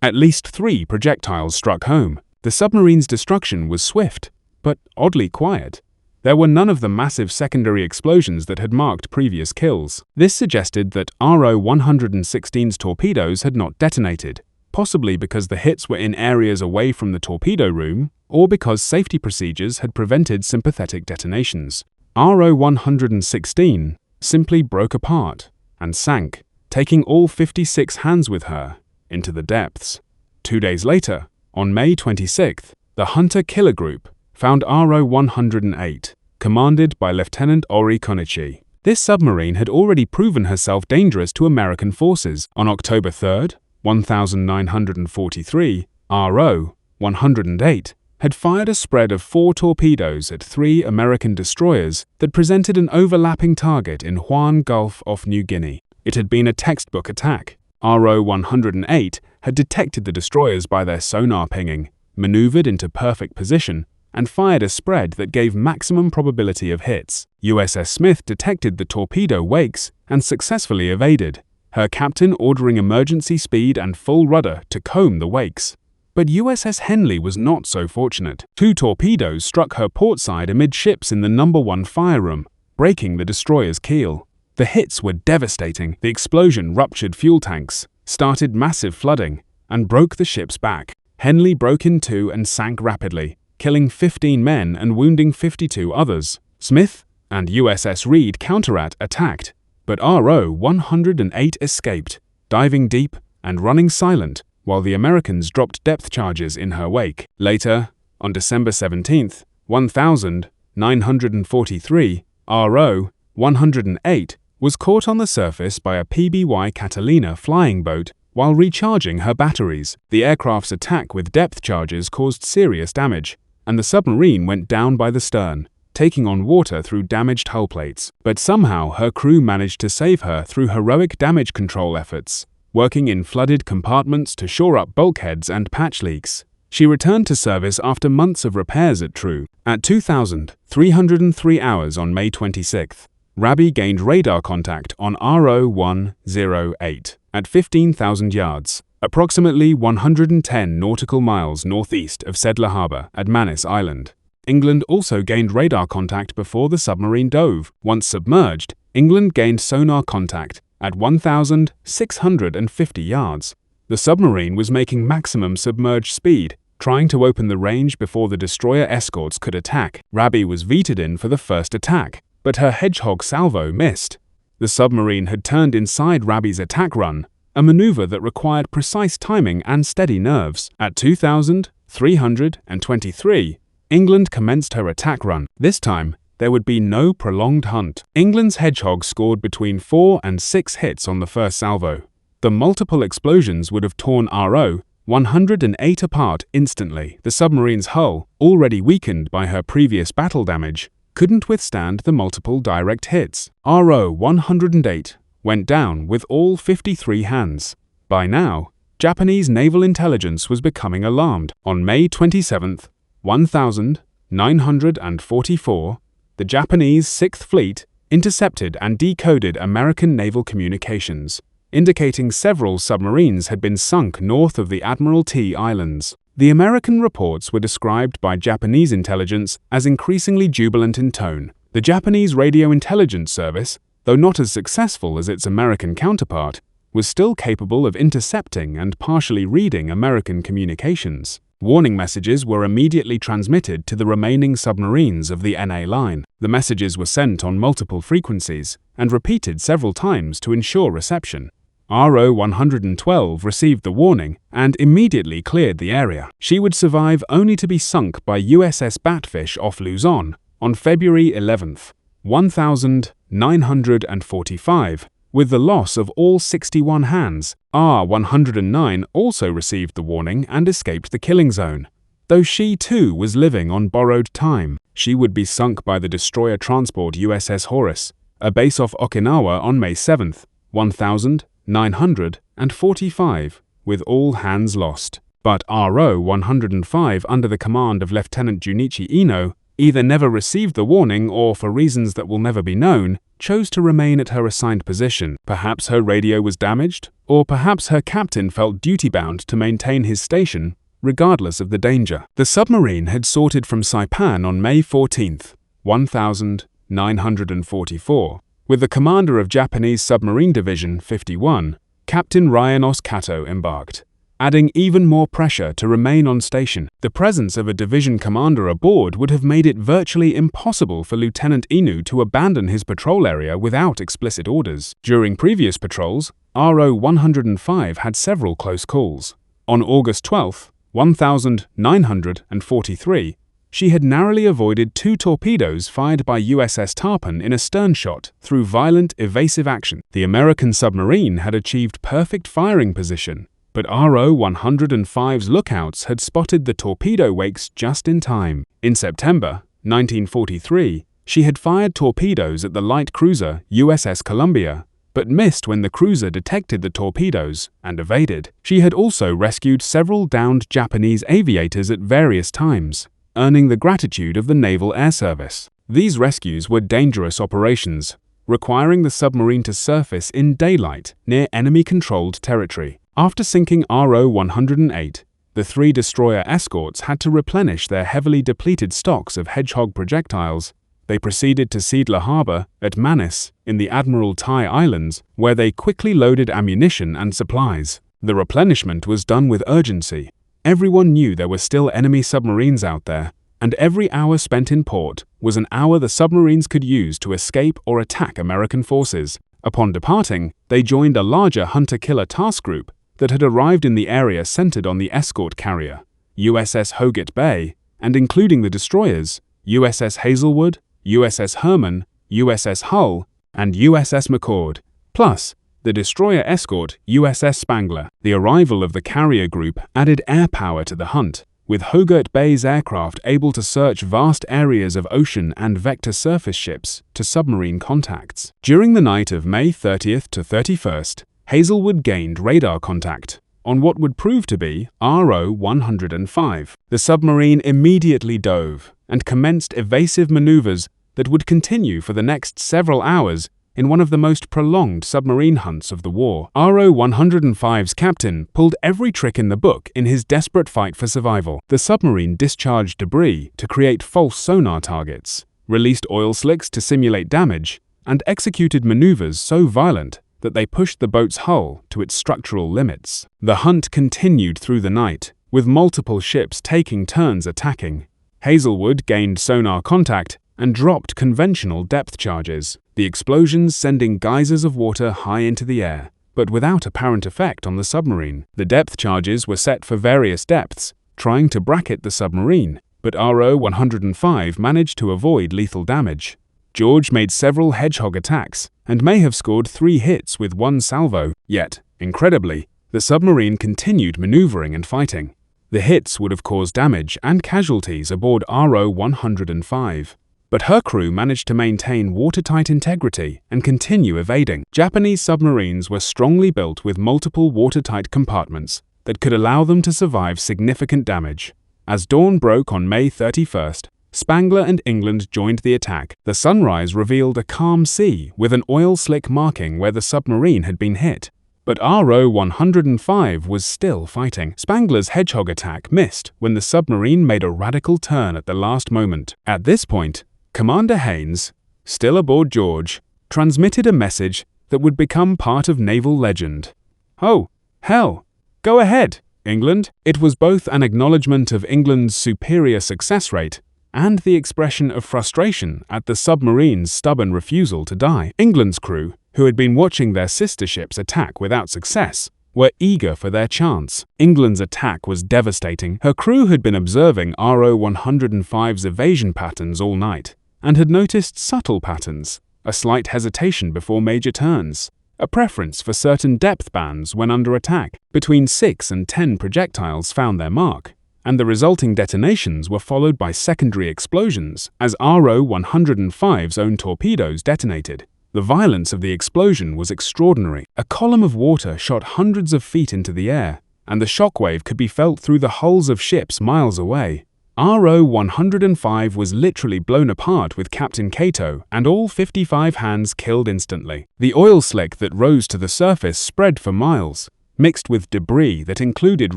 at least 3 projectiles struck home. The submarine's destruction was swift, but oddly quiet. There were none of the massive secondary explosions that had marked previous kills. This suggested that RO-116's torpedoes had not detonated, possibly because the hits were in areas away from the torpedo room, or because safety procedures had prevented sympathetic detonations. RO-116 simply broke apart and sank, taking all 56 hands with her into the depths. 2 days later, on May 26th, the hunter-killer group found RO-108, commanded by Lieutenant Ori Konichi. This submarine had already proven herself dangerous to American forces. On October 3rd, 1943, RO-108 had fired a spread of 4 torpedoes at 3 American destroyers that presented an overlapping target in Huon Gulf off New Guinea. It had been a textbook attack. RO-108 had detected the destroyers by their sonar pinging, maneuvered into perfect position, and fired a spread that gave maximum probability of hits. USS Smith detected the torpedo wakes and successfully evaded, her captain ordering emergency speed and full rudder to comb the wakes. But USS Henley was not so fortunate. 2 torpedoes struck her portside amidships in the No. 1 fire room, breaking the destroyer's keel. The hits were devastating. The explosion ruptured fuel tanks, started massive flooding, and broke the ship's back. Henley broke in 2 and sank rapidly, killing 15 men and wounding 52 others. Smith and USS Reed counterattacked, but RO-108 escaped, diving deep and running silent, while the Americans dropped depth charges in her wake. Later, on December 17, 1943, RO-108 was caught on the surface by a PBY Catalina flying boat while recharging her batteries. The aircraft's attack with depth charges caused serious damage, and the submarine went down by the stern, taking on water through damaged hull plates. But somehow her crew managed to save her through heroic damage control efforts, working in flooded compartments to shore up bulkheads and patch leaks. She returned to service after months of repairs at True. At 2,303 hours on May 26th, WWII gained radar contact on RO-108 at 15,000 yards, approximately 110 nautical miles northeast of Sedler Harbor at Manus Island. England also gained radar contact before the submarine dove. Once submerged, England gained sonar contact at 1,650 yards. The submarine was making maximum submerged speed, trying to open the range before the destroyer escorts could attack. WWII was vetoed in for the first attack, but her Hedgehog salvo missed. The submarine had turned inside WWII's attack run, a maneuver that required precise timing and steady nerves. At 2,323, England commenced her attack run. This time, there would be no prolonged hunt. England's Hedgehog scored between 4 and 6 hits on the first salvo. The multiple explosions would have torn RO-108 apart instantly. The submarine's hull, already weakened by her previous battle damage, couldn't withstand the multiple direct hits. RO-108 went down with all 53 hands. By now, Japanese naval intelligence was becoming alarmed. On May 27, 1944, the Japanese 6th Fleet intercepted and decoded American naval communications, indicating several submarines had been sunk north of the Admiralty Islands. The American reports were described by Japanese intelligence as increasingly jubilant in tone. The Japanese Radio Intelligence Service, though not as successful as its American counterpart, was still capable of intercepting and partially reading American communications. Warning messages were immediately transmitted to the remaining submarines of the NA line. The messages were sent on multiple frequencies and repeated several times to ensure reception. RO-112 received the warning and immediately cleared the area. She would survive only to be sunk by USS Batfish off Luzon on February 11, 1945, with the loss of all 61 hands. R-109 also received the warning and escaped the killing zone, though she too was living on borrowed time. She would be sunk by the destroyer transport USS Horace, a base off Okinawa on May 7, 1945, with all hands lost. But RO-105, under the command of Lieutenant Junichi Ino, either never received the warning or, for reasons that will never be known, chose to remain at her assigned position. Perhaps her radio was damaged, or perhaps her captain felt duty-bound to maintain his station, regardless of the danger. The submarine had sorted from Saipan on May 14, 1944, with the commander of Japanese Submarine Division 51, Captain Ryanos Kato, embarked, adding even more pressure to remain on station. The presence of a division commander aboard would have made it virtually impossible for Lieutenant Inu to abandon his patrol area without explicit orders. During previous patrols, RO-105 had several close calls. On August 12, 1943, she had narrowly avoided 2 torpedoes fired by USS Tarpon in a stern shot through violent, evasive action. The American submarine had achieved perfect firing position, but RO-105's lookouts had spotted the torpedo wakes just in time. In September 1943, she had fired torpedoes at the light cruiser USS Columbia, but missed when the cruiser detected the torpedoes and evaded. She had also rescued several downed Japanese aviators at various times, earning the gratitude of the Naval Air Service. These rescues were dangerous operations, requiring the submarine to surface in daylight near enemy-controlled territory. After sinking RO-108, the 3 destroyer escorts had to replenish their heavily depleted stocks of Hedgehog projectiles. They proceeded to Seidler Harbor at Manus in the Admiral Tai Islands, where they quickly loaded ammunition and supplies. The replenishment was done with urgency. Everyone knew there were still enemy submarines out there, and every hour spent in port was an hour the submarines could use to escape or attack American forces. Upon departing, they joined a larger hunter-killer task group that had arrived in the area centered on the escort carrier, USS Hoggett Bay, and including the destroyers, USS Hazelwood, USS Herman, USS Hull, and USS McCord, plus the destroyer escort USS Spangler. The arrival of the carrier group added air power to the hunt, with Hoggett Bay's aircraft able to search vast areas of ocean and vector surface ships to submarine contacts. During the night of May 30th to 31st, Hazelwood gained radar contact on what would prove to be RO-105. The submarine immediately dove and commenced evasive maneuvers that would continue for the next several hours in one of the most prolonged submarine hunts of the war. RO-105's captain pulled every trick in the book in his desperate fight for survival. The submarine discharged debris to create false sonar targets, released oil slicks to simulate damage, and executed maneuvers so violent that they pushed the boat's hull to its structural limits. The hunt continued through the night, with multiple ships taking turns attacking. Hazelwood gained sonar contact and dropped conventional depth charges, the explosions sending geysers of water high into the air, but without apparent effect on the submarine. The depth charges were set for various depths, trying to bracket the submarine, but RO-105 managed to avoid lethal damage. George made several Hedgehog attacks and may have scored 3 hits with 1 salvo, yet, incredibly, the submarine continued maneuvering and fighting. The hits would have caused damage and casualties aboard RO-105. But her crew managed to maintain watertight integrity and continue evading. Japanese submarines were strongly built with multiple watertight compartments that could allow them to survive significant damage. As dawn broke on May 31st, Spangler and England joined the attack. The sunrise revealed a calm sea with an oil slick marking where the submarine had been hit. But RO-105 was still fighting. Spangler's Hedgehog attack missed when the submarine made a radical turn at the last moment. At this point, Commander Haynes, still aboard George, transmitted a message that would become part of naval legend. "Oh, hell, go ahead, England." It was both an acknowledgement of England's superior success rate and the expression of frustration at the submarine's stubborn refusal to die. England's crew, who had been watching their sister ships attack without success, were eager for their chance. England's attack was devastating. Her crew had been observing RO-105's evasion patterns all night, and had noticed subtle patterns, a slight hesitation before major turns, a preference for certain depth bands when under attack. Between 6 and 10 projectiles found their mark, and the resulting detonations were followed by secondary explosions as RO-105's own torpedoes detonated. The violence of the explosion was extraordinary. A column of water shot hundreds of feet into the air, and the shockwave could be felt through the hulls of ships miles away. RO-105 was literally blown apart with Captain Cato and all 55 hands killed instantly. The oil slick that rose to the surface spread for miles, mixed with debris that included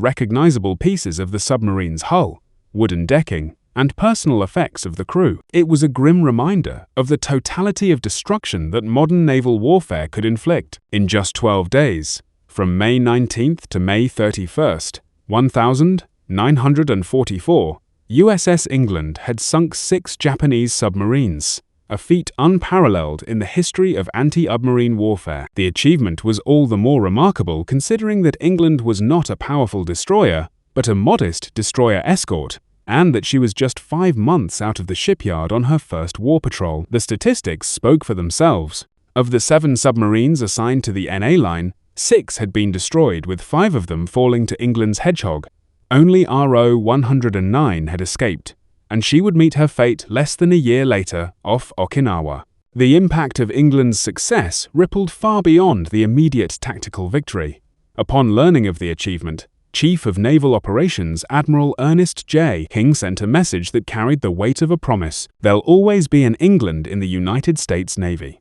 recognizable pieces of the submarine's hull, wooden decking, and personal effects of the crew. It was a grim reminder of the totality of destruction that modern naval warfare could inflict. In just 12 days, from May 19th to May 31st, 1,944, USS England had sunk 6 Japanese submarines, a feat unparalleled in the history of anti-submarine warfare. The achievement was all the more remarkable considering that England was not a powerful destroyer, but a modest destroyer escort, and that she was just 5 months out of the shipyard on her first war patrol. The statistics spoke for themselves. Of the 7 submarines assigned to the NA line, 6 had been destroyed, with 5 of them falling to England's Hedgehog. Only RO 109 had escaped, and she would meet her fate less than a year later off Okinawa. The impact of England's success rippled far beyond the immediate tactical victory. Upon learning of the achievement, Chief of Naval Operations Admiral Ernest J. King sent a message that carried the weight of a promise: there'll always be an England in the United States Navy.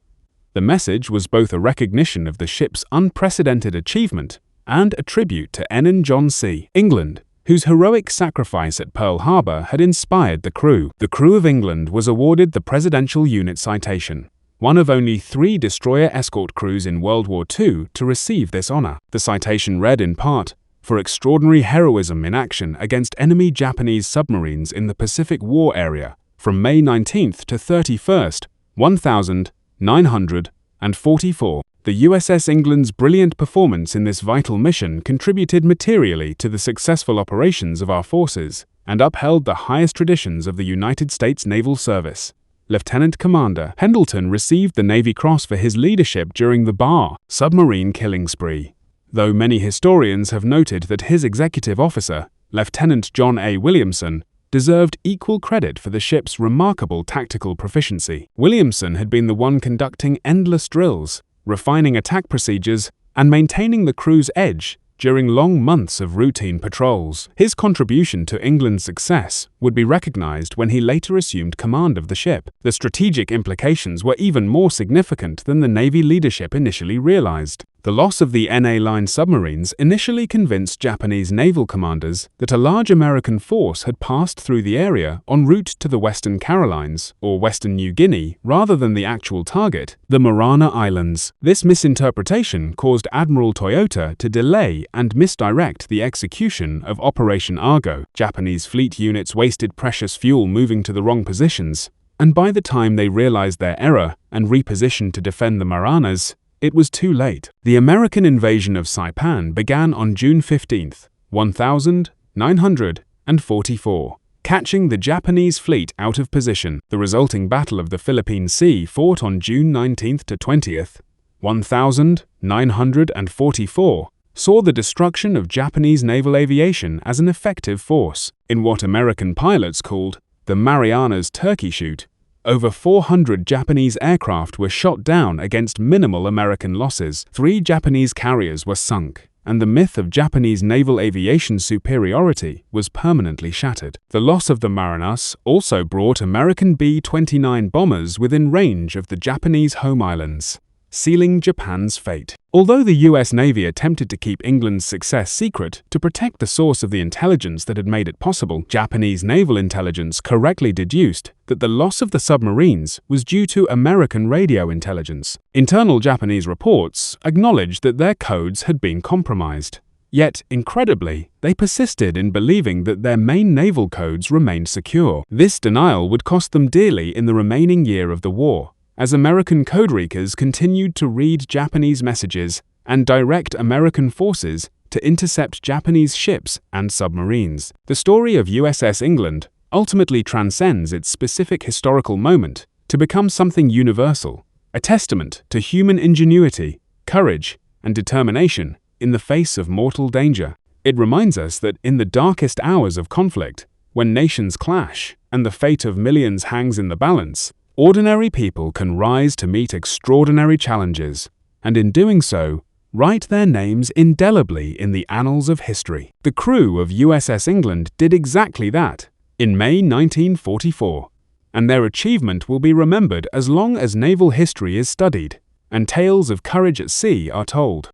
The message was both a recognition of the ship's unprecedented achievement and a tribute to Ensign John C. England, whose heroic sacrifice at Pearl Harbor had inspired the crew. The crew of England was awarded the Presidential Unit Citation, one of only 3 destroyer escort crews in World War II to receive this honor. The citation read in part, "For extraordinary heroism in action against enemy Japanese submarines in the Pacific War area, from May 19th to 31st, 1944. The USS England's brilliant performance in this vital mission contributed materially to the successful operations of our forces and upheld the highest traditions of the United States Naval Service." Lieutenant Commander Pendleton received the Navy Cross for his leadership during the Bar submarine killing spree, though many historians have noted that his executive officer, Lieutenant John A. Williamson, deserved equal credit for the ship's remarkable tactical proficiency. Williamson had been the one conducting endless drills, refining attack procedures, and maintaining the crew's edge during long months of routine patrols. His contribution to England's success would be recognized when he later assumed command of the ship. The strategic implications were even more significant than the Navy leadership initially realized. The loss of the NA line submarines initially convinced Japanese naval commanders that a large American force had passed through the area en route to the Western Carolines, or Western New Guinea, rather than the actual target, the Mariana Islands. This misinterpretation caused Admiral Toyota to delay and misdirect the execution of Operation Argo. Japanese fleet units wasted precious fuel moving to the wrong positions, and by the time they realized their error and repositioned to defend the Marianas, it was too late. The American invasion of Saipan began on June 15, 1944, catching the Japanese fleet out of position. The resulting Battle of the Philippine Sea, fought on June 19 to 20, 1944, saw the destruction of Japanese naval aviation as an effective force. In what American pilots called the Marianas Turkey Shoot, over 400 Japanese aircraft were shot down against minimal American losses. 3 Japanese carriers were sunk, and the myth of Japanese naval aviation superiority was permanently shattered. The loss of the Marianas also brought American B-29 bombers within range of the Japanese home islands, sealing Japan's fate. Although the US Navy attempted to keep England's success secret to protect the source of the intelligence that had made it possible, Japanese naval intelligence correctly deduced that the loss of the submarines was due to American radio intelligence. Internal Japanese reports acknowledged that their codes had been compromised. Yet, incredibly, they persisted in believing that their main naval codes remained secure. This denial would cost them dearly in the remaining year of the war, as American codebreakers continued to read Japanese messages and direct American forces to intercept Japanese ships and submarines. The story of USS England ultimately transcends its specific historical moment to become something universal, a testament to human ingenuity, courage, and determination in the face of mortal danger. It reminds us that in the darkest hours of conflict, when nations clash and the fate of millions hangs in the balance, ordinary people can rise to meet extraordinary challenges, and in doing so, write their names indelibly in the annals of history. The crew of USS England did exactly that in May 1944, and their achievement will be remembered as long as naval history is studied and tales of courage at sea are told.